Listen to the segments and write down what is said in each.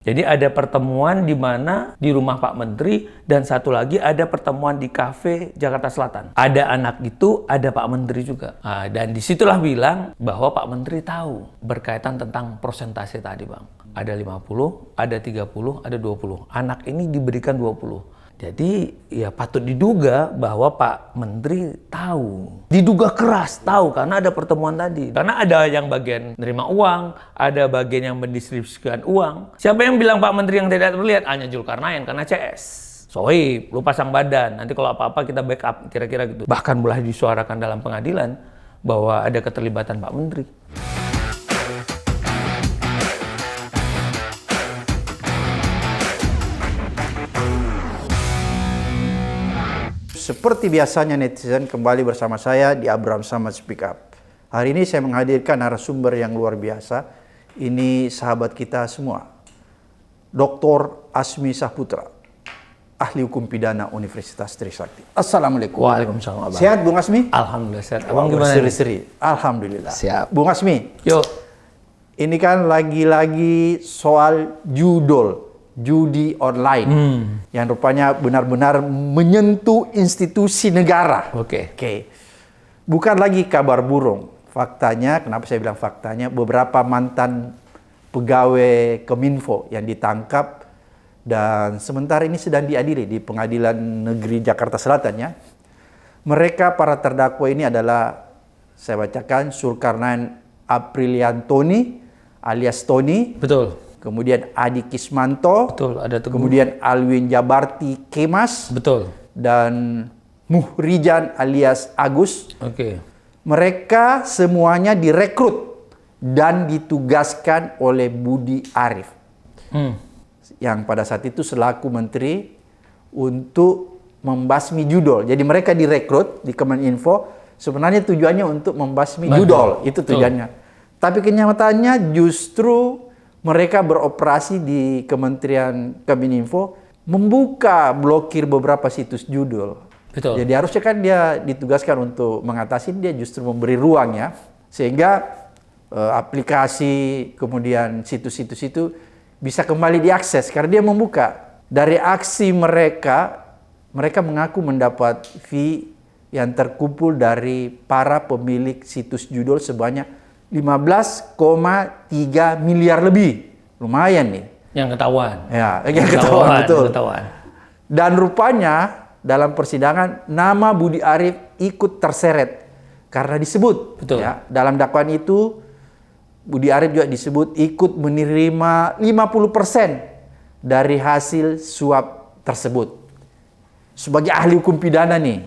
Jadi ada pertemuan di mana di rumah Pak Menteri dan satu lagi ada pertemuan di kafe Jakarta Selatan. Ada anak itu, ada Pak Menteri juga. Nah, dan disitulah bilang bahwa Pak Menteri tahu berkaitan tentang persentase tadi, Bang. Ada 50, ada 30, ada 20. Anak ini diberikan 20. Jadi ya patut diduga bahwa Pak Menteri tahu. Diduga keras tahu karena ada pertemuan tadi. Karena ada yang bagian nerima uang, ada bagian yang mendistribusikan uang. Siapa yang bilang Pak Menteri yang tidak terlihat? Hanya Zulkarnain karena CS. Sohib, lu pasang badan. Nanti kalau apa-apa kita backup, kira-kira gitu. Bahkan boleh disuarakan dalam pengadilan bahwa ada keterlibatan Pak Menteri. Seperti biasanya netizen kembali bersama saya di Abraham Samad Speak Up. Hari ini saya menghadirkan narasumber yang luar biasa. Ini sahabat kita semua. Dr. Asmi Saputra, ahli hukum pidana Universitas Trisakti. Assalamualaikum. Waalaikumsalam. Sehat Bung Asmi? Alhamdulillah sehat. Abang gimana? Seri-seri. Alhamdulillah. Siap. Bung Asmi. Yuk. Ini kan lagi-lagi soal judi online yang rupanya benar-benar menyentuh institusi negara. Oke. Bukan lagi kabar burung. Faktanya, kenapa saya bilang faktanya, beberapa mantan pegawai Kominfo yang ditangkap dan sementara ini sedang diadili di Pengadilan Negeri Jakarta Selatan ya. Mereka para terdakwa ini adalah, saya bacakan, Zulkarnain Apriliantoni alias Tony. Betul. Kemudian Adi Kismanto, betul, ada Teguh. Kemudian Alwin Jabarti Kemas, betul, dan Muhrijan alias Agus. Oke. Mereka semuanya direkrut dan ditugaskan oleh Budi Arief, yang pada saat itu selaku menteri untuk membasmi judol. Jadi mereka direkrut di Kemeninfo sebenarnya tujuannya untuk membasmi judol, itu tujuannya. Tapi kenyataannya justru mereka beroperasi di Kementerian Kominfo membuka blokir beberapa situs judul. Betul. Jadi harusnya kan dia ditugaskan untuk mengatasi, dia justru memberi ruang ya. Sehingga aplikasi kemudian situs-situs itu bisa kembali diakses karena dia membuka. Dari aksi mereka mengaku mendapat fee yang terkumpul dari para pemilik situs judul sebanyak 15,3 miliar lebih. Lumayan nih. Yang ketahuan. Ya, yang ketahuan, betul. Ketahuan. Dan rupanya dalam persidangan nama Budi Arief ikut terseret karena disebut. Betul. Ya, dalam dakwaan itu Budi Arief juga disebut ikut menerima 50% dari hasil suap tersebut. Sebagai ahli hukum pidana nih,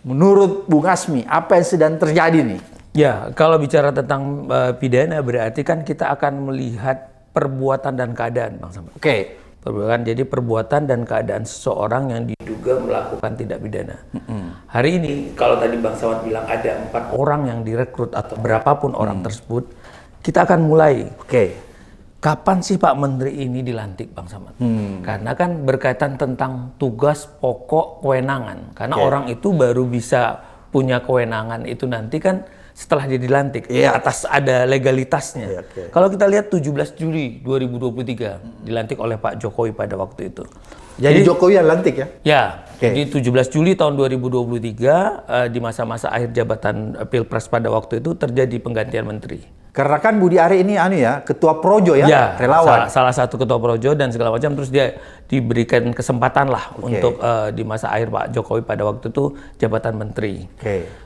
menurut Bung Asmi, apa yang sedang terjadi nih? Ya, kalau bicara tentang pidana berarti kan kita akan melihat perbuatan dan keadaan, Bang Samad. Oke. Jadi perbuatan dan keadaan seseorang yang diduga melakukan tindak pidana. Hari ini, kalau tadi Bang Samad bilang ada 4 orang yang direkrut atau berapapun orang tersebut, kita akan mulai. Kapan sih Pak Menteri ini dilantik, Bang Samad? Karena kan berkaitan tentang tugas pokok kewenangan. Karena orang itu baru bisa punya kewenangan itu nanti kan setelah dia dilantik, atas ada legalitasnya. Kalau kita lihat 17 Juli 2023 dilantik oleh Pak Jokowi pada waktu itu. Jadi Jokowi yang lantik ya? Ya, jadi 17 Juli tahun 2023 di masa-masa akhir jabatan Pilpres pada waktu itu terjadi penggantian menteri. Karena kan Budi Ari ini ketua Projo ya, relawan. Salah satu ketua Projo dan segala macam, terus dia diberikan kesempatan lah untuk di masa akhir Pak Jokowi pada waktu itu jabatan menteri.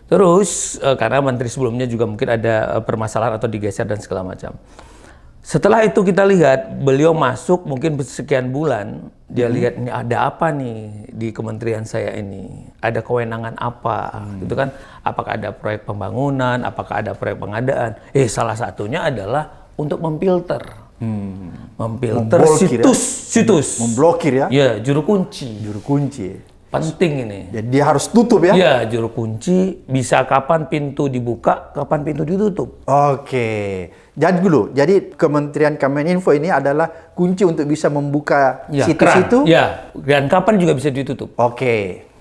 Terus karena menteri sebelumnya juga mungkin ada permasalahan atau digeser dan segala macam. Setelah itu kita lihat beliau masuk mungkin sekian bulan, dia lihat ini ada apa nih di kementerian saya ini, ada kewenangan apa, gitu kan? Apakah ada proyek pembangunan, apakah ada proyek pengadaan? Salah satunya adalah untuk memfilter, situs, memblokir ya? Ya, juru kunci. Penting ini. Jadi dia harus tutup ya? Ya, juru kunci bisa kapan pintu dibuka, kapan pintu ditutup. Jadi dulu, jadi Kementerian Kominfo ini adalah kunci untuk bisa membuka situs keran. itu? Ya, dan kapan juga bisa ditutup.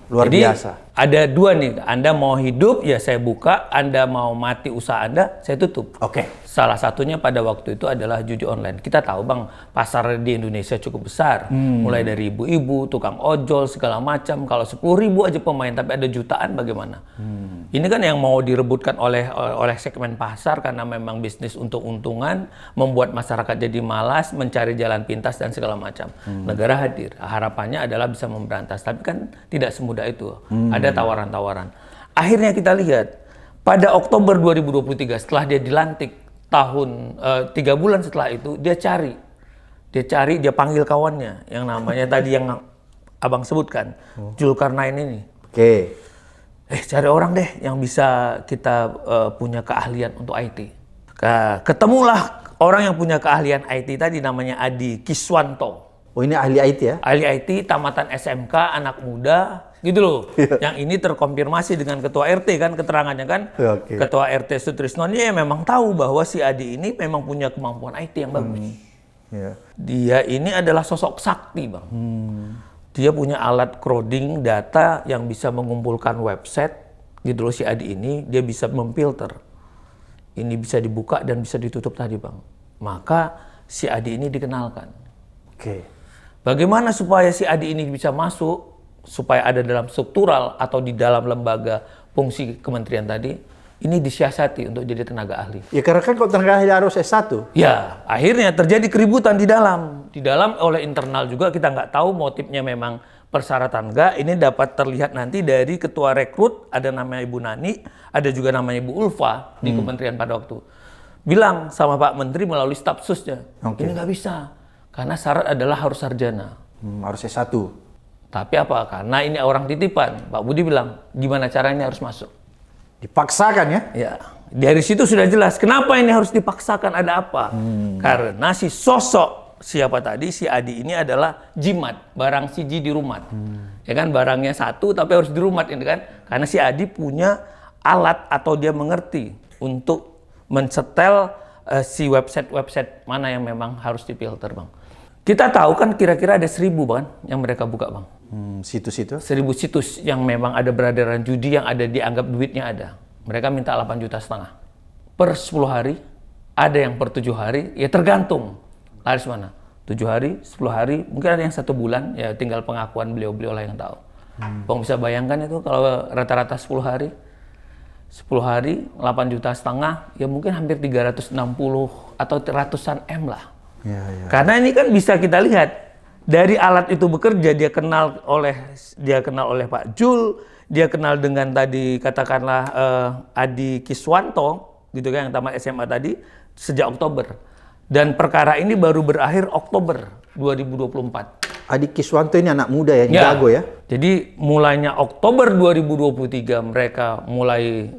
Luar biasa. Ada dua nih, Anda mau hidup ya saya buka, Anda mau mati usaha Anda, saya tutup. Oke. Salah satunya pada waktu itu adalah judi online. Kita tahu Bang, pasar di Indonesia cukup besar. Mulai dari ibu-ibu, tukang ojol, segala macam. Kalau 10.000 aja pemain, tapi ada jutaan bagaimana? Ini kan yang mau direbutkan oleh segmen pasar karena memang bisnis untuk untungan, membuat masyarakat jadi malas, mencari jalan pintas dan segala macam. Negara hadir. Harapannya adalah bisa memberantas, tapi kan tidak semudah itu. Ada tawaran-tawaran. Akhirnya kita lihat, pada Oktober 2023 setelah dia dilantik, 3 bulan setelah itu dia panggil kawannya yang namanya tadi yang abang sebutkan, Zulkarnain ini. Oke. Cari orang deh yang bisa kita punya keahlian untuk IT. Ketemulah orang yang punya keahlian IT tadi, namanya Adi Kiswanto. Oh, ini ahli IT ya? Ahli IT, tamatan SMK, anak muda, gitu loh. Yang ini terkonfirmasi dengan ketua RT kan, keterangannya kan. Oke. Ketua RT Sutrisno dia memang tahu bahwa si Adi ini memang punya kemampuan IT yang bagus. Ya. Dia ini adalah sosok sakti, Bang. Dia punya alat crowding data yang bisa mengumpulkan website, gitu loh. Si Adi ini, dia bisa memfilter. Ini bisa dibuka dan bisa ditutup tadi, Bang. Maka si Adi ini dikenalkan. Oke. Bagaimana supaya si Adi ini bisa masuk, supaya ada dalam struktural atau di dalam lembaga fungsi kementerian tadi, ini disiasati untuk jadi tenaga ahli. Ya karena kan kalau tenaga ahli harus S1. Ya, akhirnya terjadi keributan di dalam. Di dalam oleh internal juga kita nggak tahu motifnya memang persyaratan nggak. Ini dapat terlihat nanti dari ketua rekrut, ada namanya Ibu Nani, ada juga namanya Ibu Ulfa di kementerian pada waktu. Bilang sama Pak Menteri melalui staf susnya, ini nggak bisa. Karena syarat adalah harus sarjana. Harus S1. Tapi apa? Karena ini orang titipan. Pak Budi bilang, gimana caranya harus masuk? Dipaksakan ya? Ya, dari situ sudah jelas. Kenapa ini harus dipaksakan? Ada apa? Karena si sosok siapa tadi, si Adi ini adalah jimat, barang siji di rumah. Ya kan, barangnya satu tapi harus di rumah ini kan. Karena si Adi punya alat atau dia mengerti untuk mensetel si website mana yang memang harus difilter, Bang. Kita tahu kan kira-kira ada 1.000 Bang yang mereka buka, Bang. Situs itu? 1.000 situs yang memang ada beredaran judi yang ada dianggap duitnya ada. Mereka minta 8,5 juta per 10 hari, ada yang per 7 hari, ya tergantung laris mana. 7 hari, 10 hari, mungkin ada yang 1 bulan, ya tinggal pengakuan beliau-beliau lah yang tahu. Bang bisa bayangkan itu kalau rata-rata 10 hari, 10 hari, 8,5 juta, ya mungkin hampir 360 atau ratusan M lah. Ya. Karena ini kan bisa kita lihat dari alat itu bekerja, dia kenal oleh Pak Jul, dia kenal dengan tadi katakanlah Adi Kiswanto, gitu kan, yang tamat SMA tadi sejak Oktober. Dan perkara ini baru berakhir Oktober 2024. Adi Kiswanto ini anak muda ya, jago ya. Jadi mulainya Oktober 2023 mereka mulai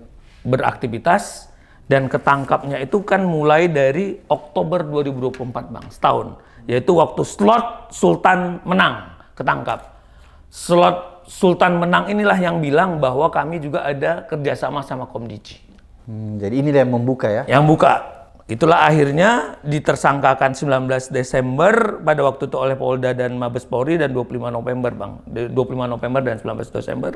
beraktivitas. Dan ketangkapnya itu kan mulai dari Oktober 2024 Bang, setahun. Yaitu waktu slot Sultan menang, ketangkap. Slot Sultan menang inilah yang bilang bahwa kami juga ada kerjasama sama Komdiji. Jadi ini yang membuka ya? Yang buka. Itulah akhirnya ditersangkakan 19 Desember pada waktu itu oleh Polda dan Mabes Polri dan 25 November Bang. 25 November dan 19 Desember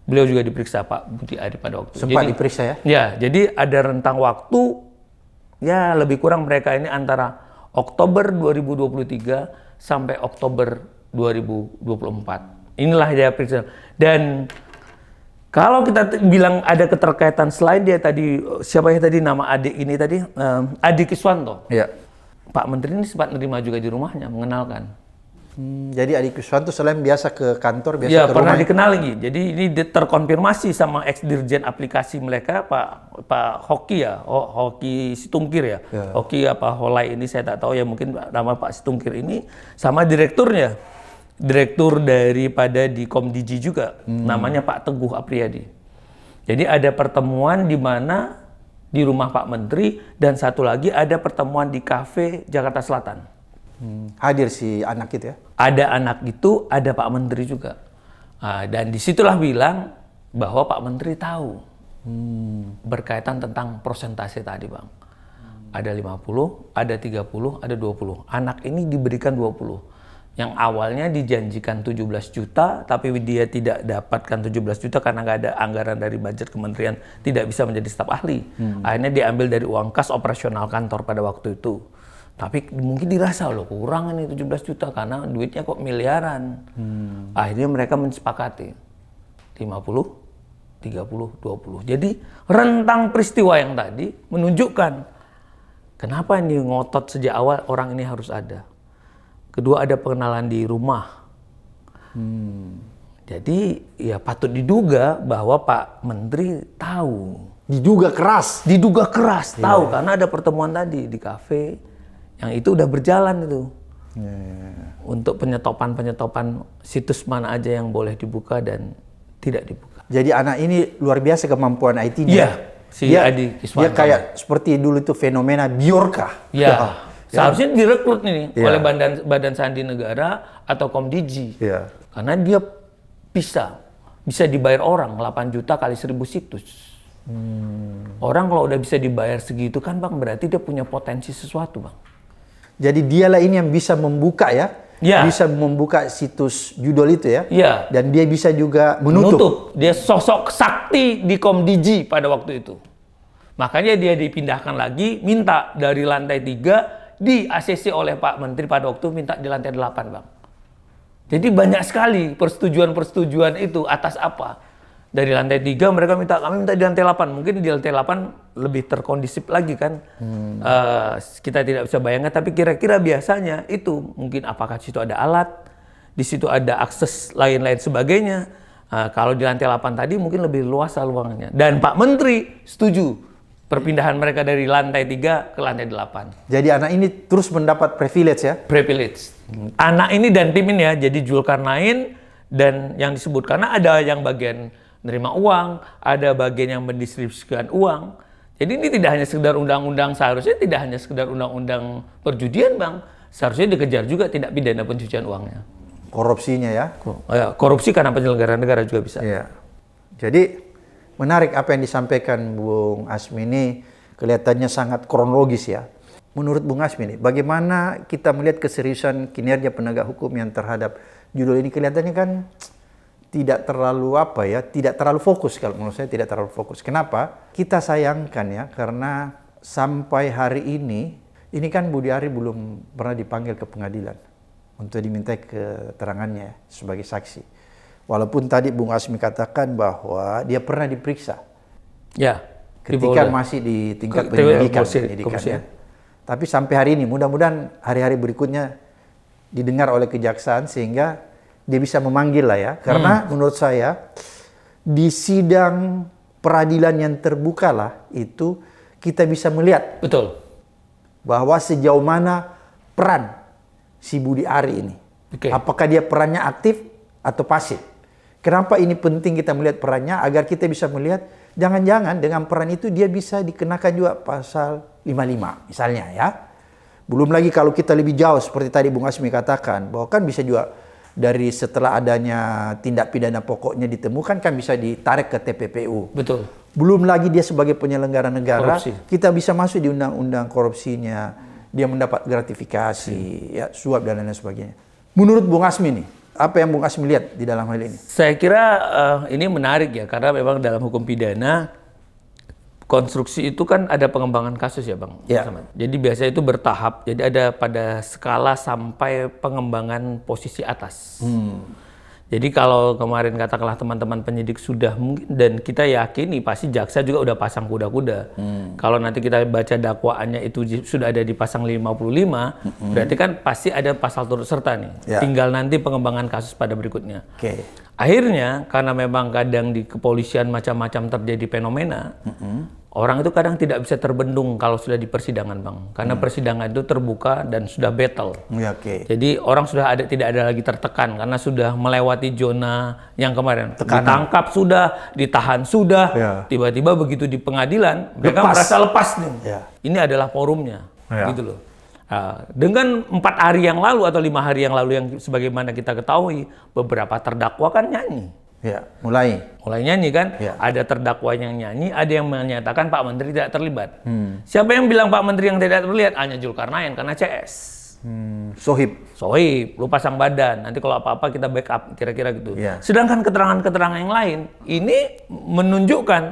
beliau juga diperiksa Pak Budi Ari pada waktu itu. Sempat diperiksa ya? Ya, jadi ada rentang waktu ya lebih kurang mereka ini antara Oktober 2023 sampai Oktober 2024. Inilah dia periksa. Dan kalau kita bilang ada keterkaitan selain dia tadi, siapa ya tadi nama adik ini tadi, Adi Kiswanto. Iya. Pak Menteri ini sempat nerima juga di rumahnya, mengenalkan. Jadi Adi Kiswanto selain biasa ke kantor, biasa Ya, ke pernah rumah. dikenal lagi. Jadi ini terkonfirmasi sama ex-dirjen aplikasi mereka, Pak Hoki ya, Hoki Situngkir ya. Hoki apa Holai ini saya tak tahu ya, mungkin nama Pak Situngkir ini sama direkturnya. Direktur daripada di Komdiji juga, namanya Pak Teguh Apriyadi. Jadi ada pertemuan di mana di rumah Pak Menteri dan satu lagi ada pertemuan di kafe Jakarta Selatan. Hadir si anak itu ya? Ada anak itu, ada Pak Menteri juga. Dan disitulah bilang bahwa Pak Menteri tahu berkaitan tentang persentase tadi Bang. Ada 50, ada 30, ada 20. Anak ini diberikan 20. Yang awalnya dijanjikan 17 juta, tapi dia tidak dapatkan 17 juta karena nggak ada anggaran dari budget kementerian, tidak bisa menjadi staf ahli. Akhirnya diambil dari uang kas operasional kantor pada waktu itu. Tapi mungkin dirasa loh kurang ini 17 juta karena duitnya kok miliaran. Akhirnya mereka mensepakati 50, 30, 20. Jadi rentang peristiwa yang tadi menunjukkan kenapa ini ngotot sejak awal orang ini harus ada. Kedua, ada pengenalan di rumah. Jadi ya patut diduga bahwa Pak Menteri tahu. Diduga keras. Diduga keras, tahu karena ada pertemuan tadi di kafe yang itu udah berjalan itu. Untuk penyetopan situs mana aja yang boleh dibuka dan tidak dibuka. Jadi anak ini luar biasa kemampuan IT-nya. Iya, si dia, Adi Kiswanto. dia kayak seperti dulu itu fenomena Bjorka. Ya. Seharusnya direkrut nih Ya. oleh Badan Sandi Negara atau Komdiji. Ya. Karena dia bisa dibayar orang 8 juta kali 1000 situs. Orang kalau udah bisa dibayar segitu kan Bang, berarti dia punya potensi sesuatu Bang. Jadi dialah ini yang bisa membuka ya. Ya. Bisa membuka situs judul itu ya. Ya. Dan dia bisa juga menutup. Dia sosok sakti di Komdiji pada waktu itu. Makanya dia dipindahkan lagi, minta dari lantai 3 di ACC oleh Pak Menteri pada waktu minta di lantai 8 Bang. Jadi banyak sekali persetujuan itu atas apa? Dari lantai 3 mereka kami minta di lantai 8. Mungkin di lantai 8 lebih terkondisif lagi kan. Kita tidak bisa bayangkan, tapi kira-kira biasanya itu mungkin apakah di situ ada alat, di situ ada akses lain-lain sebagainya. Kalau di lantai 8 tadi mungkin lebih luas ruangannya. Dan Pak Menteri setuju perpindahan mereka dari lantai 3 ke lantai 8. Jadi anak ini terus mendapat privilege ya? Privilege. Anak ini dan tim ini ya, jadi Zulkarnain dan yang disebut, karena ada yang bagian menerima uang, ada bagian yang mendistribusikan uang. Jadi ini tidak hanya sekedar undang-undang, seharusnya tidak hanya sekedar undang-undang perjudian Bang. Seharusnya dikejar juga tindak pidana pencucian uangnya. Korupsinya ya? Korupsi karena penyelenggara negara juga bisa. Iya. Jadi menarik apa yang disampaikan Bung Asmi ini, kelihatannya sangat kronologis ya. Menurut Bung Asmi ini, bagaimana kita melihat keseriusan kinerja penegak hukum yang terhadap judul ini? Kelihatannya kan tidak terlalu tidak terlalu fokus. Kalau menurut saya tidak terlalu fokus. Kenapa? Kita sayangkan ya, karena sampai hari ini kan Budi Ari belum pernah dipanggil ke pengadilan untuk dimintai keterangannya sebagai saksi. Walaupun tadi Bung Asmi katakan bahwa dia pernah diperiksa. Ya. Ketika masih di tingkat penyidikan. Ya. Tapi sampai hari ini, mudah-mudahan hari-hari berikutnya didengar oleh kejaksaan sehingga dia bisa memanggil lah ya. Karena menurut saya di sidang peradilan yang terbuka lah itu kita bisa melihat. Betul. Bahwa sejauh mana peran si Budi Ari ini. Okay. Apakah dia perannya aktif atau pasif? Kenapa ini penting kita melihat perannya? Agar kita bisa melihat jangan-jangan dengan peran itu dia bisa dikenakan juga pasal 55 misalnya ya. Belum lagi kalau kita lebih jauh seperti tadi Bung Asmi katakan bahwa kan bisa juga dari setelah adanya tindak pidana pokoknya ditemukan kan bisa ditarik ke TPPU. Betul. Belum lagi dia sebagai penyelenggara negara, Korupsi. kita bisa masuk di undang-undang korupsinya. Dia mendapat gratifikasi, ya suap dan lain sebagainya. Menurut Bung Asmi nih, apa yang Bung Asmi lihat di dalam hal ini? Saya kira ini menarik ya, karena memang dalam hukum pidana konstruksi itu kan ada pengembangan kasus ya Bang. Ya. Jadi biasanya itu bertahap, jadi ada pada skala sampai pengembangan posisi atas. Jadi kalau kemarin katakanlah teman-teman penyidik sudah mungkin, dan kita yakini pasti jaksa juga udah pasang kuda-kuda. Kalau nanti kita baca dakwaannya itu sudah ada di pasang 55, berarti kan pasti ada pasal turut serta nih. Ya. Tinggal nanti pengembangan kasus pada berikutnya. Oke. Akhirnya karena memang kadang di kepolisian macam-macam terjadi fenomena, orang itu kadang tidak bisa terbendung kalau sudah di persidangan Bang. Karena persidangan itu terbuka dan sudah battle. Ya, oke. Jadi orang sudah tidak ada lagi tertekan karena sudah melewati zona yang kemarin. Tekanan. Ditangkap sudah, ditahan sudah, Ya. tiba-tiba begitu di pengadilan mereka Lepas. merasa lepas nih. Ya. Ini adalah forumnya, Ya. gitu loh. Nah, dengan 4 hari yang lalu atau 5 hari yang lalu yang sebagaimana kita ketahui, beberapa terdakwa kan nyanyi. Ya, mulai. Nyanyi kan, Ya. ada terdakwa yang nyanyi, ada yang menyatakan Pak Menteri tidak terlibat. Siapa yang bilang Pak Menteri yang tidak terlibat? Hanya Zulkarnain karena CS. Sohib. lu pasang badan, nanti kalau apa-apa kita backup, kira-kira gitu. Iya. Sedangkan keterangan-keterangan yang lain, ini menunjukkan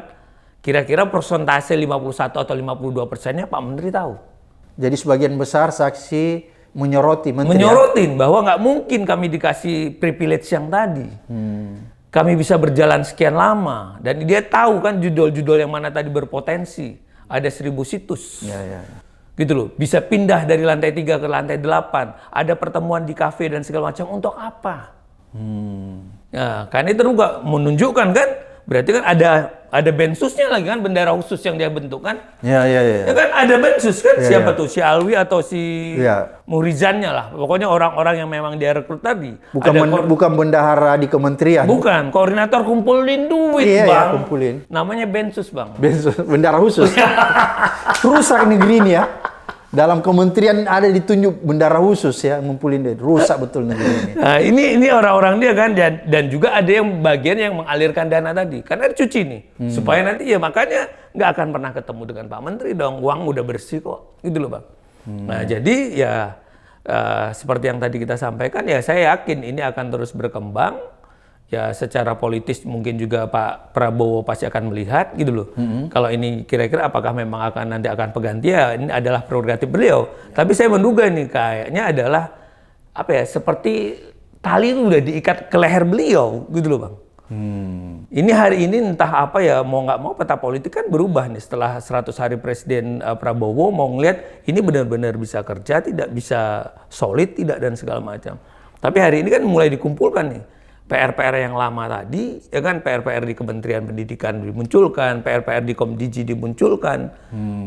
kira-kira persentase 51 atau 52%-nya Pak Menteri tahu. Jadi sebagian besar saksi menyorotin Bahwa nggak mungkin kami dikasih privilege yang tadi. Kami bisa berjalan sekian lama. Dan dia tahu kan judul-judul yang mana tadi berpotensi. Ada 1000 situs. Ya. Gitu loh. Bisa pindah dari lantai 3 ke lantai 8. Ada pertemuan di kafe dan segala macam. Untuk apa? Nah, kan itu juga menunjukkan kan. Berarti kan ada bensusnya lagi kan, bendera khusus yang dia bentuk kan. Ya. Ya kan ada bensus kan, Ya, siapa ya. tuh, si Alwi atau si Muhrizannya lah. Pokoknya orang-orang yang memang dia rekrut tadi. Bukan bendahara di kementerian. Bukan, koordinator kumpulin duit Iya, bang. ya, kumpulin. Namanya bensus bang. Bendara khusus. Rusak negeri ini ya. Dalam kementerian ada ditunjuk bendara khusus ya, ngumpulin duit. Rusak betul negeri ini. Nah, ini orang-orang dia kan, dan juga ada yang bagian yang mengalirkan dana tadi. Karena dicuci nih, supaya nanti ya makanya nggak akan pernah ketemu dengan Pak Menteri dong. Uang udah bersih kok, gitu loh bang. Nah jadi ya seperti yang tadi kita sampaikan, ya saya yakin ini akan terus berkembang. Ya secara politis mungkin juga Pak Prabowo pasti akan melihat gitu loh. Kalau ini kira-kira apakah memang nanti akan pengganti, ya ini adalah prerogatif beliau. Tapi saya menduga nih kayaknya adalah seperti tali itu udah diikat ke leher beliau gitu loh bang. Ini hari ini entah apa ya, mau nggak mau peta politik kan berubah nih setelah 100 hari Presiden Prabowo mau ngelihat ini benar-benar bisa kerja, tidak bisa solid, tidak dan segala macam. Tapi hari ini kan mulai dikumpulkan nih. PR-PR yang lama tadi, ya kan PR-PR di Kementerian Pendidikan dimunculkan, PR-PR di Komdiji dimunculkan.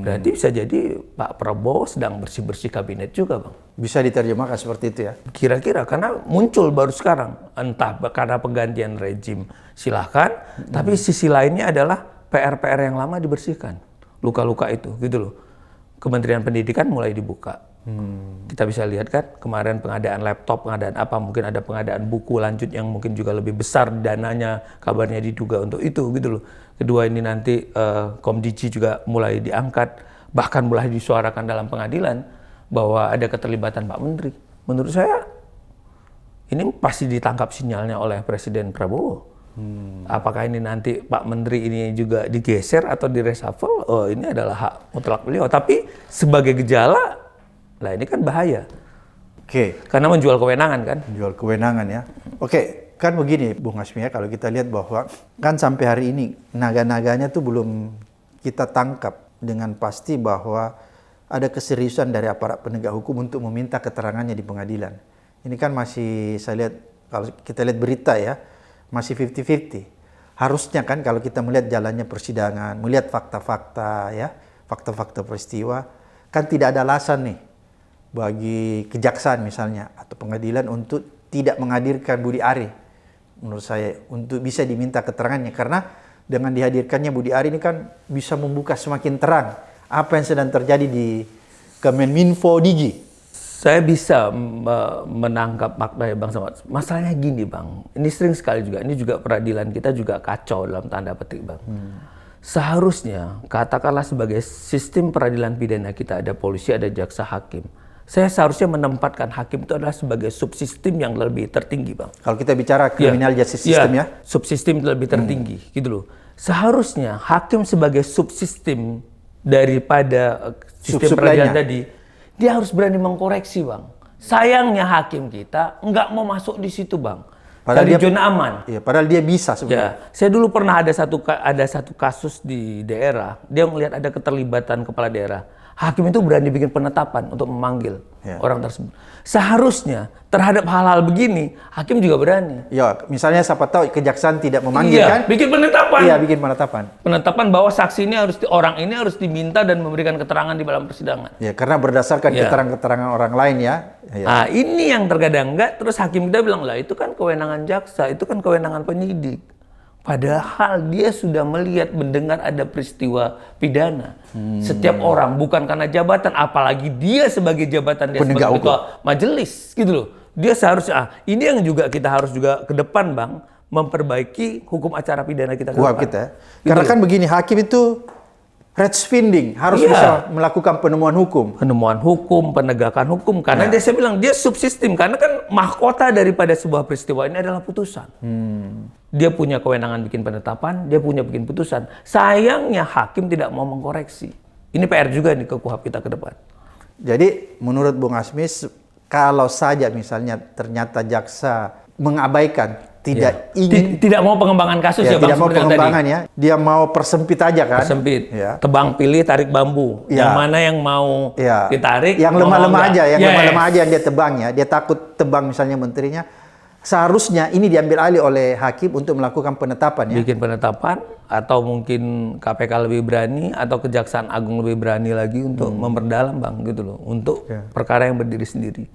Berarti bisa jadi Pak Prabowo sedang bersih-bersih kabinet juga, Bang. Bisa diterjemahkan seperti itu ya? Kira-kira, karena muncul baru sekarang. Entah karena penggantian rejim, silahkan. Tapi sisi lainnya adalah PR-PR yang lama dibersihkan. Luka-luka itu, gitu loh. Kementerian Pendidikan mulai dibuka. Kita bisa lihat kan kemarin pengadaan laptop, pengadaan apa, mungkin ada pengadaan buku lanjut yang mungkin juga lebih besar dananya, kabarnya diduga untuk itu gitu loh. Kedua ini nanti Komdiji juga mulai diangkat, bahkan mulai disuarakan dalam pengadilan bahwa ada keterlibatan Pak Menteri. Menurut saya ini pasti ditangkap sinyalnya oleh Presiden Prabowo. Apakah ini nanti Pak Menteri ini juga digeser atau direshuffle? Oh, ini adalah hak mutlak beliau. Tapi sebagai gejala, lah ini kan bahaya. Oke. Karena menjual kewenangan kan? Menjual kewenangan ya. Oke, kan begini Bung Hasmi ya, kalau kita lihat bahwa kan sampai hari ini naga-naganya tuh belum kita tangkap dengan pasti bahwa ada keseriusan dari aparat penegak hukum untuk meminta keterangannya di pengadilan. Ini kan masih saya lihat, kalau kita lihat berita ya, masih 50-50. Harusnya kan kalau kita melihat jalannya persidangan, melihat fakta-fakta ya, fakta-fakta peristiwa, kan tidak ada alasan nih bagi kejaksaan misalnya atau pengadilan untuk tidak menghadirkan Budi Ari, menurut saya, untuk bisa diminta keterangannya, karena dengan dihadirkannya Budi Ari ini kan bisa membuka semakin terang apa yang sedang terjadi di Kemenminfo Digi. Saya bisa menangkap maknanya Bang Samad. Masalahnya gini Bang, ini sering sekali juga, ini juga peradilan kita juga kacau dalam tanda petik Bang. Seharusnya katakanlah sebagai sistem peradilan pidana kita ada polisi, ada jaksa, hakim. Saya seharusnya menempatkan hakim itu adalah sebagai subsistem yang lebih tertinggi, Bang. Kalau kita bicara criminal justice system ya? Subsistem lebih tertinggi, gitu loh. Seharusnya hakim sebagai subsistem daripada sistem peradilan tadi, dia harus berani mengkoreksi, Bang. Sayangnya hakim kita nggak mau masuk di situ, Bang. Padahal dari zona aman. Iya, padahal dia bisa sebenarnya. Ya, saya dulu pernah ada satu kasus di daerah, dia melihat ada keterlibatan kepala daerah. Hakim itu berani bikin penetapan untuk memanggil orang tersebut. Seharusnya terhadap hal-hal begini, hakim juga berani. Ya, misalnya siapa tahu kejaksaan tidak memanggil kan? Bikin penetapan. Iya, bikin penetapan. Penetapan bahwa saksi ini orang ini harus diminta dan memberikan keterangan di dalam persidangan. Ya, karena berdasarkan keterangan-keterangan orang lain ya. Nah, ini yang terkadang enggak, terus hakim kita bilang, lah itu kan kewenangan jaksa, itu kan kewenangan penyidik. Padahal dia sudah melihat, mendengar ada peristiwa pidana. Setiap orang, bukan karena jabatan, apalagi dia sebagai jabatan, dia penegak sebagai ketua majelis, gitu loh. Dia seharusnya, ini yang juga kita harus juga ke depan, Bang, memperbaiki hukum acara pidana kita ke depan. Kita. Karena kan begini, hakim itu Ratsfinding harus Iya. bisa melakukan penemuan hukum. Penemuan hukum, penegakan hukum, karena saya bilang dia subsistem, karena kan mahkota daripada sebuah peristiwa ini adalah putusan. Dia punya kewenangan bikin penetapan, dia punya bikin putusan. Sayangnya hakim tidak mau mengkoreksi. Ini PR juga nih ke KUHP kita ke depan. Jadi menurut Bung Asmi, kalau saja misalnya ternyata jaksa mengabaikan, tidak ingin, Tidak mau pengembangan kasus ya, Bang, tidak mau seperti yang pengembangan ya, dia mau persempit aja kan? sempit. Ya. Tebang pilih, tarik bambu. Ya. Yang mana yang mau Ya. ditarik, Yang mau lemah-lemah enggak. aja, yang Yes. lemah-lemah aja yang dia tebang ya. Dia takut tebang misalnya menterinya. Seharusnya ini diambil alih oleh hakim untuk melakukan penetapan ya. Bikin penetapan, atau mungkin KPK lebih berani, atau Kejaksaan Agung lebih berani lagi untuk memperdalam, Bang, gitu loh. Untuk perkara yang berdiri sendiri.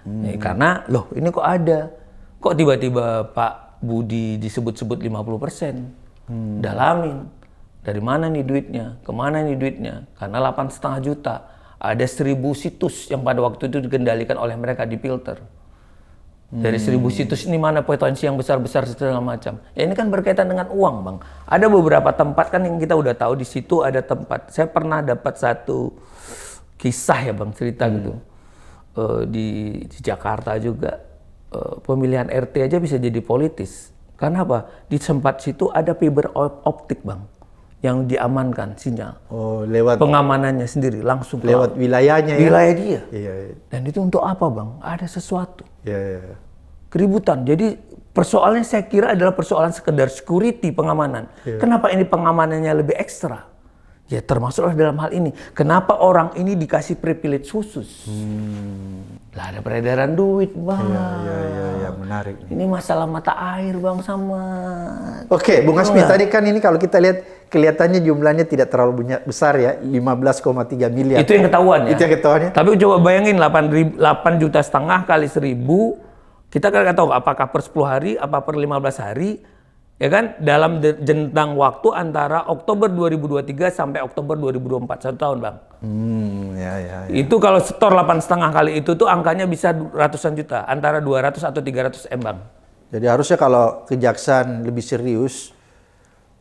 Ya, karena, loh ini kok ada. Kok tiba-tiba Pak Budi disebut-sebut 50%. Dalamin. Dari mana nih duitnya? Kemana nih duitnya? Karena 8,5 juta. Ada 1.000 situs yang pada waktu itu dikendalikan oleh mereka, difilter. Dari 1.000 situs ini mana potensi yang besar-besar segala macam. Ya ini kan berkaitan dengan uang, Bang. Ada beberapa tempat kan yang kita udah tahu, di situ ada tempat. Saya pernah dapat satu kisah ya, Bang, cerita gitu. Di Jakarta juga. Pemilihan RT aja bisa jadi politis. Karena apa? Di tempat situ ada fiber optik, Bang, yang diamankan sinyal. Oh, lewat Pengamanannya sendiri langsung ke lewat wilayahnya ya. wilayah dia. Iya, iya. Dan itu untuk apa, Bang? Ada sesuatu. Iya, iya. Keributan. Jadi persoalannya saya kira adalah persoalan sekedar security, pengamanan. Kenapa ini pengamanannya lebih ekstra? Ya termasuklah dalam hal ini. Kenapa orang ini dikasih privilege khusus? Lah ada peredaran duit, Bang. Iya, menarik. Ini masalah mata air, Bang, sama. Oke, Bung Asmi, tadi kan ini kalau kita lihat kelihatannya jumlahnya tidak terlalu besar ya, 15,3 miliar. Itu yang ketahuan ya. Itu yang ketahuan ya. Tapi coba bayangin 8 juta setengah kali 1.000. Kita kan nggak tahu apakah per 10 hari, apa per 15 hari. Ya kan, dalam jentang waktu antara Oktober 2023 sampai Oktober 2024, 1 tahun, Bang. Ya. Itu kalau setor 8,5 kali itu tuh angkanya bisa ratusan juta, antara 200 atau 300 M, Bang. Jadi harusnya kalau kejaksaan lebih serius,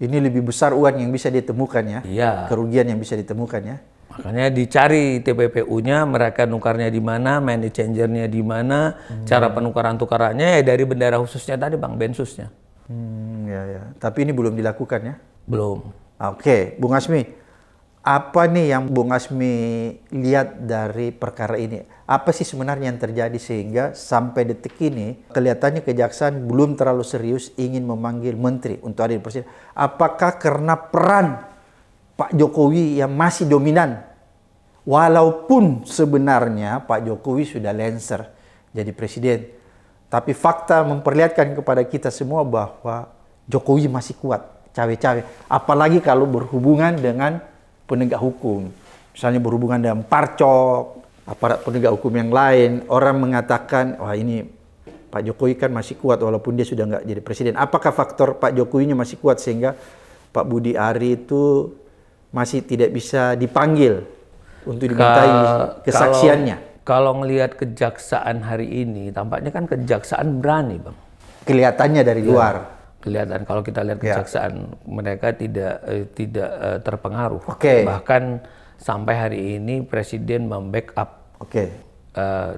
ini lebih besar uang yang bisa ditemukan ya. Iya. Kerugian yang bisa ditemukan ya. Makanya dicari TPPU-nya, mereka nukarnya di mana, money changer-nya di mana, cara penukaran-tukarannya ya dari bendara khususnya tadi, Bang, Bensusnya. Ya. Tapi ini belum dilakukan ya. Belum. Oke, Bung Asmi, apa nih yang Bung Asmi lihat dari perkara ini? Apa sih sebenarnya yang terjadi sehingga sampai detik ini kelihatannya kejaksaan belum terlalu serius ingin memanggil menteri untuk ada di presiden? Apakah karena peran Pak Jokowi yang masih dominan? Walaupun sebenarnya Pak Jokowi sudah lengser jadi presiden, tapi fakta memperlihatkan kepada kita semua bahwa Jokowi masih kuat, cawe-cawe. Apalagi kalau berhubungan dengan penegak hukum. Misalnya berhubungan dengan Parcok, aparat penegak hukum yang lain. Orang mengatakan, wah ini Pak Jokowi kan masih kuat walaupun dia sudah nggak jadi presiden. Apakah faktor Pak Jokowinya masih kuat sehingga Pak Budi Ari itu masih tidak bisa dipanggil untuk dimintai kesaksiannya? Kalau ngelihat kejaksaan hari ini, tampaknya kan kejaksaan berani, Bang. Kelihatannya dari luar. Kelihatan kalau kita lihat kejaksaan mereka tidak terpengaruh. Oke. Bahkan sampai hari ini Presiden membackup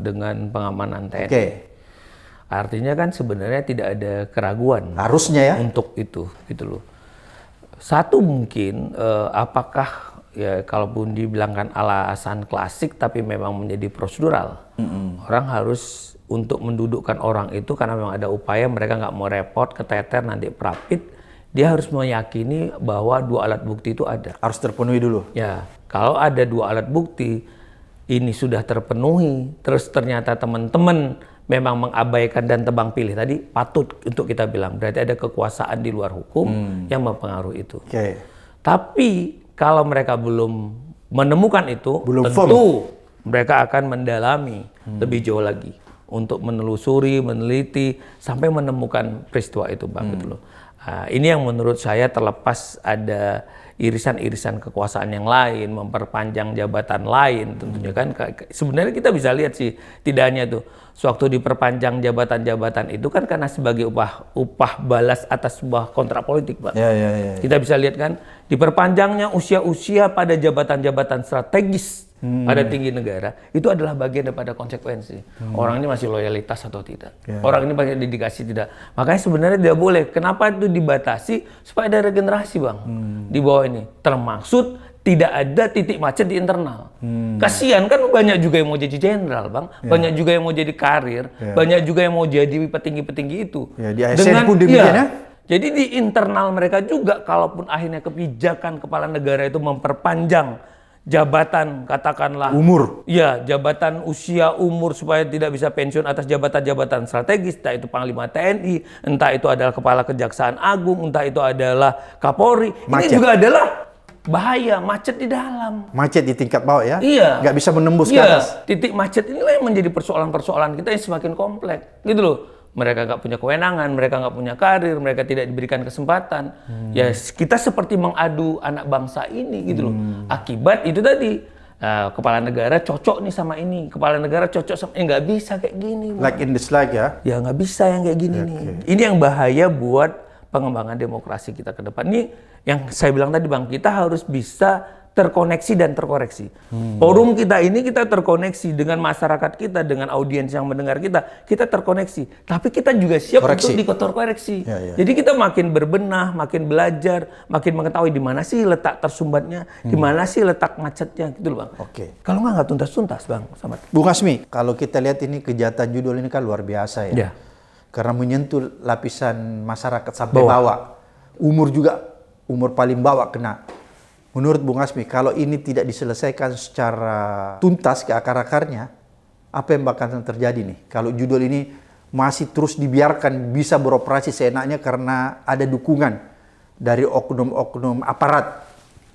dengan pengamanan TNI. Artinya kan sebenarnya tidak ada keraguan. Harusnya ya. Untuk itu, gitu loh. Satu mungkin apakah ya kalaupun dibilangkan alasan klasik tapi memang menjadi prosedural. Orang harus untuk mendudukkan orang itu karena memang ada upaya mereka nggak mau repot, keteter nanti prapit, dia harus meyakini bahwa 2 alat bukti itu ada. Harus terpenuhi dulu. Ya, kalau ada 2 alat bukti ini sudah terpenuhi, terus ternyata teman-teman memang mengabaikan dan tebang pilih tadi, patut untuk kita bilang berarti ada kekuasaan di luar hukum yang mempengaruhi itu. Tapi kalau mereka belum menemukan itu, tentu mereka akan mendalami lebih jauh lagi untuk menelusuri, meneliti sampai menemukan peristiwa itu, Bang, gitu loh. Ini yang menurut saya terlepas ada irisan-irisan kekuasaan yang lain, memperpanjang jabatan lain tentunya kan. Sebenarnya kita bisa lihat sih, tidak hanya itu. Sewaktu diperpanjang jabatan-jabatan itu kan karena sebagai upah balas atas sebuah kontrak politik, Pak. Ya. Kita bisa lihat kan, diperpanjangnya usia-usia pada jabatan-jabatan strategis pada tinggi negara, itu adalah bagian daripada konsekuensi. Orang ini masih loyalitas atau tidak. Orang ini pakai dedikasi tidak. Makanya sebenarnya tidak boleh. Kenapa itu dibatasi? Supaya ada regenerasi, Bang. Di bawah ini. Termaksud tidak ada titik macet di internal. Kasihan kan, banyak juga yang mau jadi jenderal, Bang. Banyak juga yang mau jadi karir. Banyak juga yang mau jadi petinggi-petinggi itu. Di ASN pun demikian ya. Jadi di internal mereka juga, kalaupun akhirnya kebijakan kepala negara itu memperpanjang jabatan, katakanlah umur. Ya, jabatan usia umur supaya tidak bisa pensiun atas jabatan-jabatan strategis, entah itu Panglima TNI, entah itu adalah Kepala Kejaksaan Agung, entah itu adalah Kapolri. Macet. Ini juga adalah bahaya, macet di dalam. Macet di tingkat bawah ya? Iya. Nggak bisa menembus ke atas. Titik macet inilah yang menjadi persoalan-persoalan kita yang semakin kompleks. Gitu loh. Mereka nggak punya kewenangan, mereka nggak punya karir, mereka tidak diberikan kesempatan. Ya kita seperti mengadu anak bangsa ini gitu loh. Akibat itu tadi, kepala negara cocok nih sama ini, kepala negara cocok sama ini, nggak bisa kayak gini. Like in the slide ya? Ya nggak bisa yang kayak gini nih. Ini yang bahaya buat pengembangan demokrasi kita ke depan. Ini yang saya bilang tadi, Bang, kita harus bisa terkoneksi dan terkoreksi. Forum kita ini kita terkoneksi dengan masyarakat kita, dengan audiens yang mendengar kita terkoneksi. Tapi kita juga siap untuk dikoreksi. Jadi kita makin berbenah, makin belajar, makin mengetahui di mana sih letak tersumbatnya, di mana sih letak macetnya, gitu loh, Bang. Kalau nggak tuntas-tuntas, Bang. Bung Hasmi, kalau kita lihat ini kejahatan judul ini kan luar biasa ya. Karena menyentuh lapisan masyarakat sampai bawah. Umur juga, umur paling bawah kena. Menurut Bung Hasmi, kalau ini tidak diselesaikan secara tuntas ke akar-akarnya, apa yang bakal terjadi nih? Kalau judul ini masih terus dibiarkan bisa beroperasi seenaknya karena ada dukungan dari oknum-oknum aparat.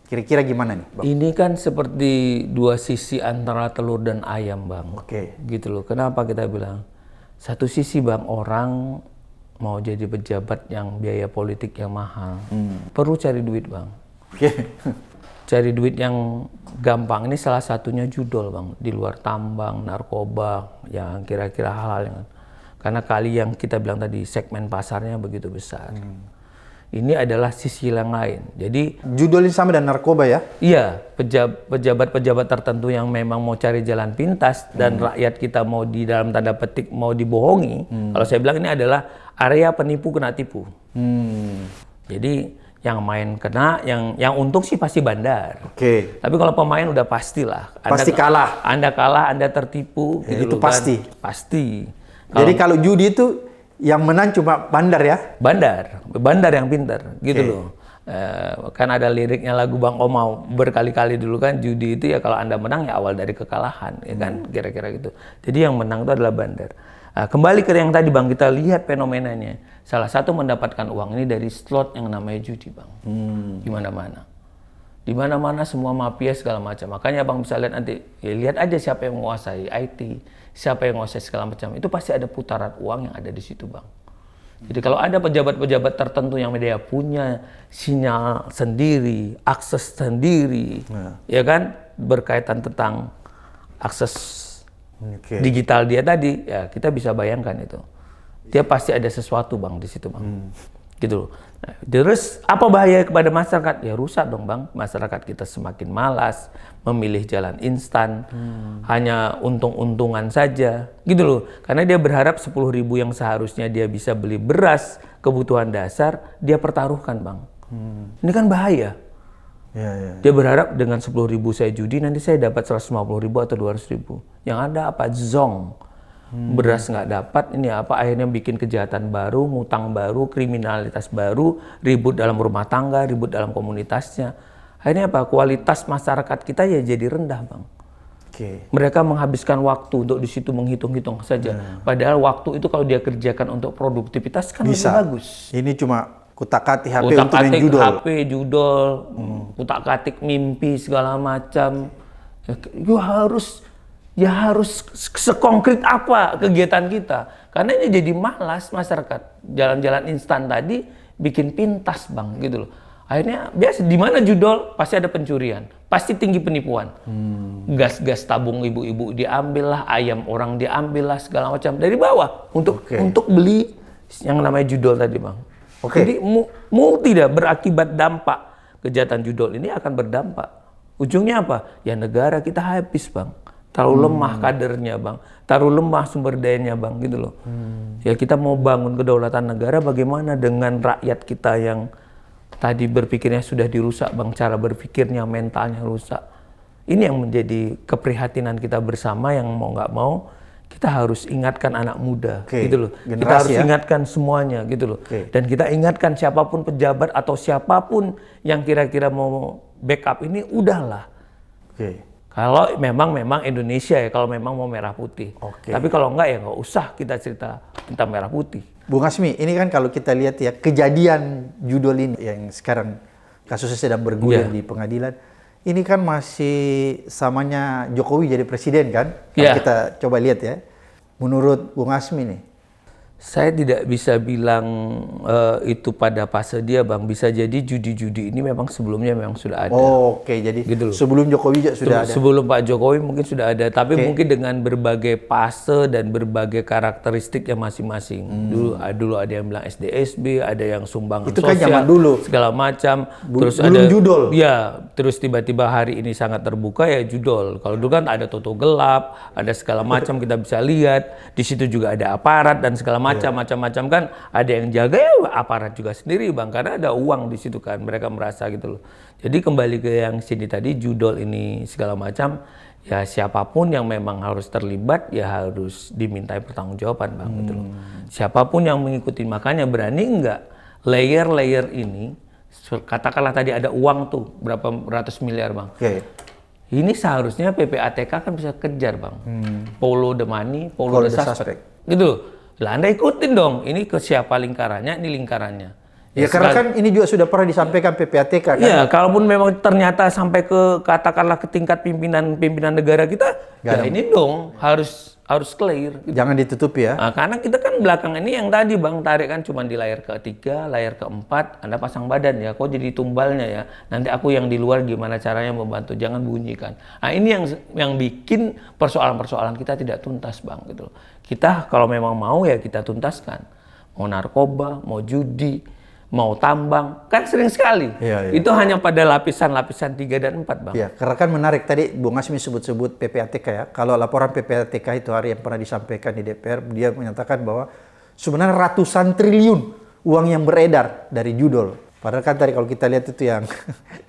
Kira-kira gimana nih, Bang? Ini kan seperti dua sisi antara telur dan ayam, Bang. Gitu loh. Kenapa kita bilang? Satu sisi, Bang, orang mau jadi pejabat yang biaya politik yang mahal. Perlu cari duit, Bang. Cari duit yang gampang ini salah satunya judol, Bang, di luar tambang, narkoba, yang kira-kira hal-hal yang karena kali yang kita bilang tadi segmen pasarnya begitu besar. Ini adalah sisi yang lain. Jadi judul ini sama dengan narkoba ya? Iya, pejabat-pejabat tertentu yang memang mau cari jalan pintas dan rakyat kita mau di dalam tanda petik mau dibohongi. Kalau saya bilang ini adalah area penipu kena tipu. Jadi yang main kena, yang untung sih pasti bandar. Tapi kalau pemain udah pastilah. Pasti kalah. Anda kalah, Anda tertipu. Ya, gitu itu pasti. Kan? Pasti. Jadi kalau judi itu yang menang cuma bandar ya? Bandar yang pintar, gitu loh. Kan ada liriknya lagu Bang Omau berkali-kali dulu kan, judi itu ya kalau Anda menang ya awal dari kekalahan, ya kan, kira-kira gitu. Jadi yang menang itu adalah bandar. Kembali ke yang tadi, Bang, kita lihat fenomenanya. Salah satu mendapatkan uang ini dari slot yang namanya judi, Bang. Di mana-mana. Di mana-mana semua mafia segala macam. Makanya Bang bisa lihat nanti, ya lihat aja siapa yang menguasai IT, siapa yang menguasai segala macam. Itu pasti ada putaran uang yang ada di situ, Bang. Jadi kalau ada pejabat-pejabat tertentu yang dia punya sinyal sendiri, akses sendiri, ya kan, berkaitan tentang akses digital dia tadi, ya kita bisa bayangkan itu. Dia pasti ada sesuatu, Bang, di situ, Bang. Gitu loh. Nah, terus apa bahaya kepada masyarakat? Ya rusak dong, Bang. Masyarakat kita semakin malas memilih jalan instan, hanya untung-untungan saja, gitu loh. Karena dia berharap 10.000 yang seharusnya dia bisa beli beras, kebutuhan dasar, dia pertaruhkan, Bang. Ini kan bahaya. Dia berharap dengan 10.000 saya judi, nanti saya dapat 150.000 atau 200.000. Yang ada apa? Zong. Beras nggak dapat, ini apa, akhirnya bikin kejahatan baru, ngutang baru, kriminalitas baru, ribut dalam rumah tangga, ribut dalam komunitasnya. Akhirnya apa? Kualitas masyarakat kita ya jadi rendah, Bang. Mereka menghabiskan waktu untuk di situ menghitung-hitung saja. Padahal waktu itu kalau dia kerjakan untuk produktivitas kan lebih bagus. Ini cuma kutak-katik HP untuk main judol. HP, judol, kutak-katik mimpi segala macam. Ya harus sekonkret apa kegiatan kita. Karena ini jadi malas masyarakat. Jalan-jalan instan tadi bikin pintas bang gitu loh. Akhirnya biasa di mana judol pasti ada pencurian, pasti tinggi penipuan. Gas-gas tabung ibu-ibu diambil lah, ayam orang diambil lah segala macam dari bawah untuk beli yang namanya judol tadi bang. Jadi mau tidak berakibat dampak kejahatan judol ini akan berdampak. Ujungnya apa? Ya negara kita habis bang. Terlalu lemah kadernya bang, terlalu lemah sumber dayanya bang gitu loh. Ya kita mau bangun kedaulatan negara bagaimana dengan rakyat kita yang tadi berpikirnya sudah dirusak bang, cara berpikirnya, mentalnya rusak. Ini yang menjadi keprihatinan kita bersama yang mau nggak mau kita harus ingatkan anak muda gitu loh. Generasi, kita harus ingatkan semuanya gitu loh. Dan kita ingatkan siapapun pejabat atau siapapun yang kira-kira mau backup ini udahlah. Kalau memang Indonesia ya, kalau memang mau merah putih. Tapi kalau enggak ya nggak usah kita cerita tentang merah putih. Bung Hasmi, ini kan kalau kita lihat ya kejadian judol ini yang sekarang kasusnya sedang bergulir di pengadilan, ini kan masih samanya Jokowi jadi presiden kan? Kalau kita coba lihat ya, menurut Bung Hasmi nih. Saya tidak bisa bilang itu pada fase dia bang, bisa jadi judi-judi ini memang sebelumnya memang sudah ada. Jadi gitu sebelum Jokowi juga sudah ada. Sebelum Pak Jokowi mungkin sudah ada, tapi mungkin dengan berbagai fase dan berbagai karakteristiknya masing-masing. Dulu ada yang bilang SDSB, ada yang sumbangan itu sosial, kan zaman dulu segala macam. Terus belum ada judol. Ya, terus tiba-tiba hari ini sangat terbuka ya judol. Kalau dulu kan ada Toto gelap, ada segala macam kita bisa lihat. Di situ juga ada aparat dan segala macam-macam kan, ada yang jaga ya aparat juga sendiri bang, karena ada uang di situ kan, mereka merasa gitu loh. Jadi kembali ke yang sini tadi judol ini segala macam, ya siapapun yang memang harus terlibat ya harus dimintai pertanggungjawaban bang gitu loh. Siapapun yang mengikuti, makanya berani enggak layer-layer ini, katakanlah tadi ada uang tuh berapa ratus miliar bang. Ini seharusnya PPATK kan bisa kejar bang. Follow the money, follow the suspect. Gitu loh. Lah Anda ikutin dong, ini ke siapa lingkarannya, ini lingkarannya. Ya karena kan ini juga sudah pernah disampaikan PPATK kan? Iya, kalaupun memang ternyata sampai ke katakanlah ke tingkat pimpinan negara kita, ya ini dong harus clear. Gitu. Jangan ditutupi ya. Nah, karena kita kan belakang ini yang tadi bang tarik kan cuma di layar ke-3, layar ke-4, Anda pasang badan ya, kok jadi tumbalnya ya. Nanti aku yang di luar gimana caranya membantu, jangan bunyikan. Nah ini yang bikin persoalan-persoalan kita tidak tuntas bang gitu loh. Kita kalau memang mau ya kita tuntaskan. Mau narkoba, mau judi, mau tambang, kan sering sekali. Itu hanya pada lapisan-lapisan 3 dan 4 bang. Iya, karena kan menarik tadi Bung Hasmi sebut-sebut PPATK ya. Kalau laporan PPATK itu hari yang pernah disampaikan di DPR, dia menyatakan bahwa sebenarnya ratusan triliun uang yang beredar dari judol. Padahal kan tadi kalau kita lihat itu yang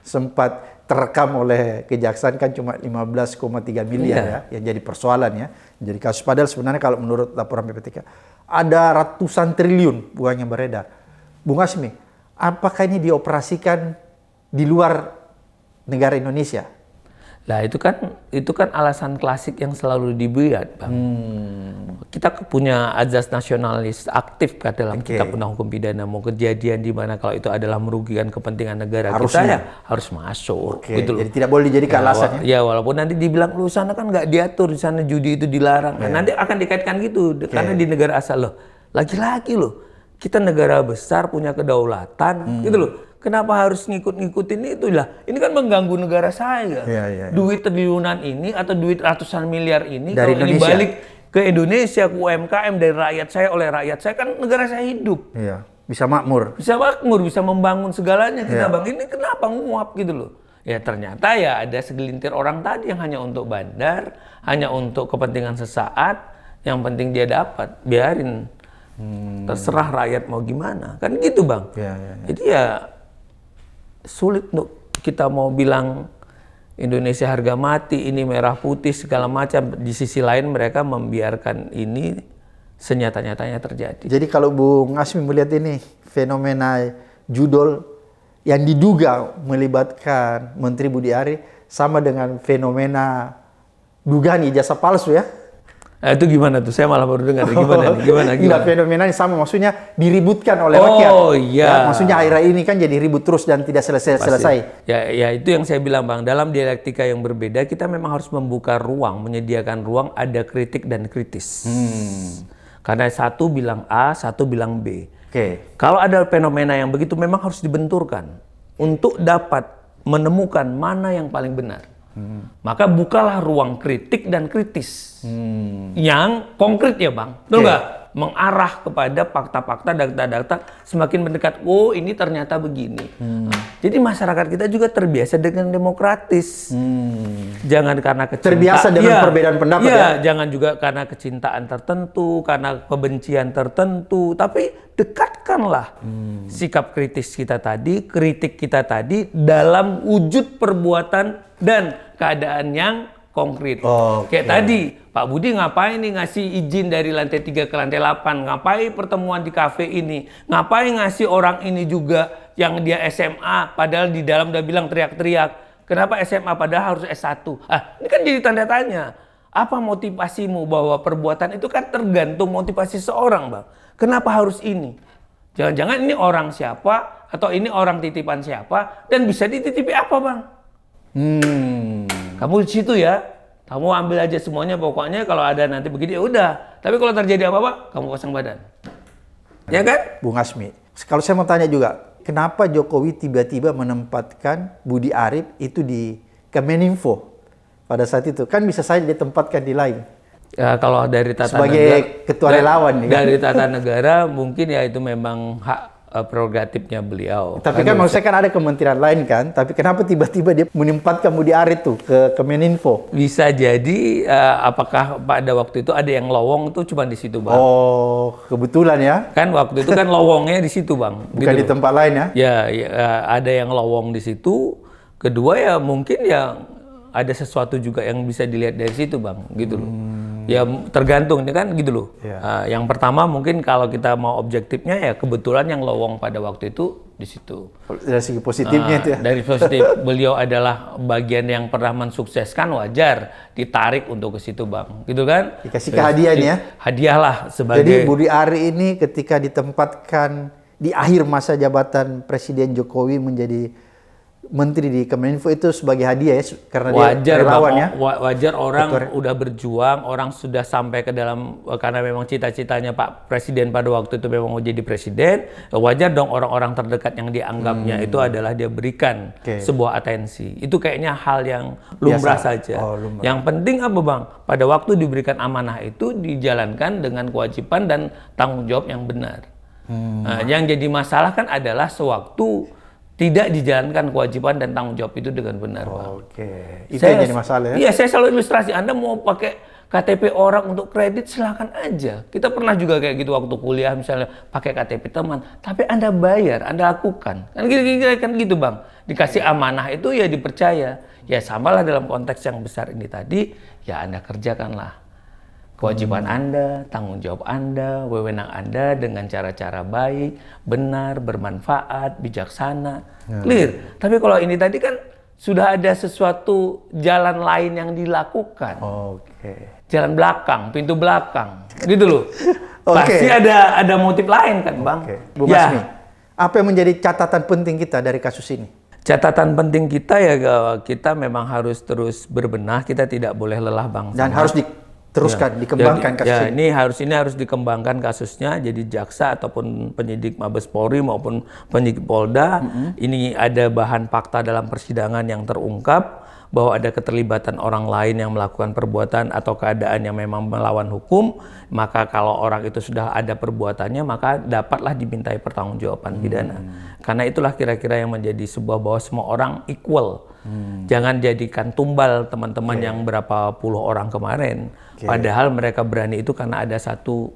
sempat terekam oleh kejaksaan kan cuma 15,3 miliar ya, yang jadi persoalan ya. Jadi kasus, padahal sebenarnya kalau menurut laporan PPATK ada ratusan triliun uang yang beredar. Bung Hasmi, apakah ini dioperasikan di luar negara Indonesia? Lah itu kan alasan klasik yang selalu dibuat, bang. Kita punya azas nasionalis aktif kan dalam kitab undang hukum pidana. Mau kejadian di mana kalau itu adalah merugikan kepentingan negara kita ya harus masuk. Gitu loh. Jadi tidak boleh dijadikan alasan ya? Ya walaupun nanti dibilang lu sana kan nggak diatur, di sana judi itu dilarang. Nah, nanti akan dikaitkan gitu karena di negara asal loh. Lagi-lagi loh. Kita negara besar punya kedaulatan, gitu loh. Kenapa harus ngikut-ngikutin itu lah? Ini kan mengganggu negara saya. Duit triliunan ini atau duit ratusan miliar ini dari kalau dibalik ke Indonesia, ke UMKM dari rakyat saya oleh rakyat saya, kan negara saya hidup. Bisa makmur. Bisa makmur, bisa membangun segalanya kita bang. Ini kenapa nguap gitu loh? Ya ternyata ya ada segelintir orang tadi yang hanya untuk bandar, hanya untuk kepentingan sesaat, yang penting dia dapat, biarin. Terserah rakyat mau gimana, kan gitu bang. Jadi ya sulit untuk kita mau bilang Indonesia harga mati, ini merah putih segala macam. Di sisi lain mereka membiarkan ini senyata-nyatanya terjadi. Jadi kalau Bung Hasmi melihat ini fenomena judol yang diduga melibatkan Menteri Budi Ari sama dengan fenomena dugaan ijazah palsu ya? Itu gimana tuh? Saya malah baru dengar. Gimana? Enggak, fenomenanya sama, maksudnya diributkan oleh rakyat. Ya, maksudnya akhirnya ini kan jadi ribut terus dan tidak selesai. Ya itu yang saya bilang bang. Dalam dialektika yang berbeda kita memang harus membuka ruang, menyediakan ruang ada kritik dan kritis. Karena satu bilang A, satu bilang B. Oke. Kalau ada fenomena yang begitu memang harus dibenturkan untuk dapat menemukan mana yang paling benar. Maka bukalah ruang kritik dan kritis yang konkret ya Bang, betul nggak? Mengarah kepada fakta-fakta, data-data semakin mendekat. Oh ini ternyata begini. Jadi masyarakat kita juga terbiasa dengan demokratis. Jangan karena kecintaan. Terbiasa dengan perbedaan pendapat ya? Jangan juga karena kecintaan tertentu, karena kebencian tertentu. Tapi dekatkanlah sikap kritis kita tadi, kritik kita tadi dalam wujud perbuatan dan keadaan yang konkret. Kayak tadi, Pak Budi ngapain nih ngasih izin dari lantai 3 ke lantai 8? Ngapain pertemuan di kafe ini? Ngapain ngasih orang ini juga yang dia SMA, padahal di dalam udah bilang teriak-teriak. Kenapa SMA padahal harus S1? Ini kan jadi tanda tanya. Apa motivasimu bahwa perbuatan itu kan tergantung motivasi seorang, Bang. Kenapa harus ini? Jangan-jangan ini orang siapa, atau ini orang titipan siapa, dan bisa dititipi apa, Bang? Kamu di situ ya, kamu ambil aja semuanya, pokoknya kalau ada nanti begini ya udah. Tapi kalau terjadi apa-apa, kamu pasang badan. Ya kan? Bung Hasmi, kalau saya mau tanya juga, kenapa Jokowi tiba-tiba menempatkan Budi Arief itu di Kemeninfo pada saat itu? Kan bisa saja ditempatkan di lain. Ya kalau dari tata sebagai negara, ketua relawan nih. Dari tata negara mungkin ya itu memang hak prerogatifnya beliau. Tapi kan maksudnya kan ada kementerian lain kan, tapi kenapa tiba-tiba dia menempatkan Budi Arief tuh ke Kemeninfo? Bisa jadi apakah pada waktu itu ada yang lowong tuh cuma di situ, Bang. Oh, kebetulan ya. Kan waktu itu kan lowongnya di situ, Bang. Bukan gitu di tempat lain ya? Ya, ada yang lowong di situ. Kedua ya mungkin ya ada sesuatu juga yang bisa dilihat dari situ, Bang, gitu loh. Ya tergantung ini kan gitu loh. Yang pertama mungkin kalau kita mau objektifnya ya kebetulan yang lowong pada waktu itu di situ. Dari segi positifnya itu ya. Dari positif beliau adalah bagian yang pernah mensukseskan, wajar ditarik untuk ke situ, Bang. Gitu kan? Dikasih hadiah nih ya. Hadiah lah sebagai. Jadi Budi Arief ini ketika ditempatkan di akhir masa jabatan Presiden Jokowi menjadi Menteri di Kemeninfo itu sebagai hadiah ya, karena wajar, dia relawan ya. Wajar orang udah berjuang, orang sudah sampai ke dalam, karena memang cita-citanya Pak Presiden pada waktu itu memang mau jadi presiden, wajar dong orang-orang terdekat yang dianggapnya itu adalah dia berikan sebuah atensi. Itu kayaknya hal yang lumrah saja. Lumrah. Yang penting apa, Bang? Pada waktu diberikan amanah itu dijalankan dengan kewajiban dan tanggung jawab yang benar. Nah, yang jadi masalah kan adalah sewaktu tidak dijalankan kewajiban dan tanggung jawab itu dengan benar, Bang. Itu yang jadi masalah ya? Iya, saya selalu ilustrasi. Anda mau pakai KTP orang untuk kredit, silakan aja. Kita pernah juga kayak gitu waktu kuliah, misalnya pakai KTP teman. Tapi Anda bayar, Anda lakukan. Kan gitu, Bang. Dikasih amanah itu ya dipercaya. Ya samalah dalam konteks yang besar ini tadi, ya Anda kerjakanlah. Kewajiban Anda, tanggung jawab Anda, wewenang Anda dengan cara-cara baik, benar, bermanfaat, bijaksana, clear. Tapi kalau ini tadi kan sudah ada sesuatu jalan lain yang dilakukan. Jalan belakang, pintu belakang, gitu loh. Pasti ada motif lain kan, Bang. Bung Hasmi, apa yang menjadi catatan penting kita dari kasus ini? Catatan penting kita ya kita memang harus terus berbenah, kita tidak boleh lelah, Bang. Dan harus diteruskan, dikembangkan kasus ini harus dikembangkan kasusnya. Jadi jaksa ataupun penyidik Mabes Polri maupun penyidik Polda, ini ada bahan fakta dalam persidangan yang terungkap bahwa ada keterlibatan orang lain yang melakukan perbuatan atau keadaan yang memang melawan hukum, maka kalau orang itu sudah ada perbuatannya, maka dapatlah dimintai pertanggungjawaban pidana. Karena itulah kira-kira yang menjadi sebuah bahwa semua orang equal. Jangan jadikan tumbal teman-teman yang berapa puluh orang kemarin. Padahal mereka berani itu karena ada satu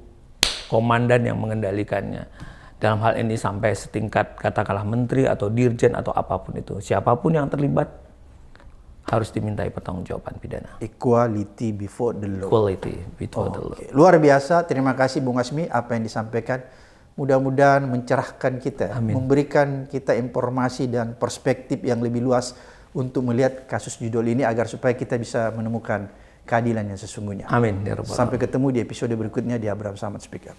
komandan yang mengendalikannya. Dalam hal ini sampai setingkat katakanlah menteri atau dirjen atau apapun itu. Siapapun yang terlibat harus dimintai pertanggungjawaban pidana. Equality before the law. Equality before the law. Luar biasa. Terima kasih Bung Hasmi apa yang disampaikan. Mudah-mudahan mencerahkan kita, memberikan kita informasi dan perspektif yang lebih luas untuk melihat kasus judul ini agar supaya kita bisa menemukan keadilan yang sesungguhnya. Amin. Sampai ketemu di episode berikutnya di Abraham Samad Speak Up.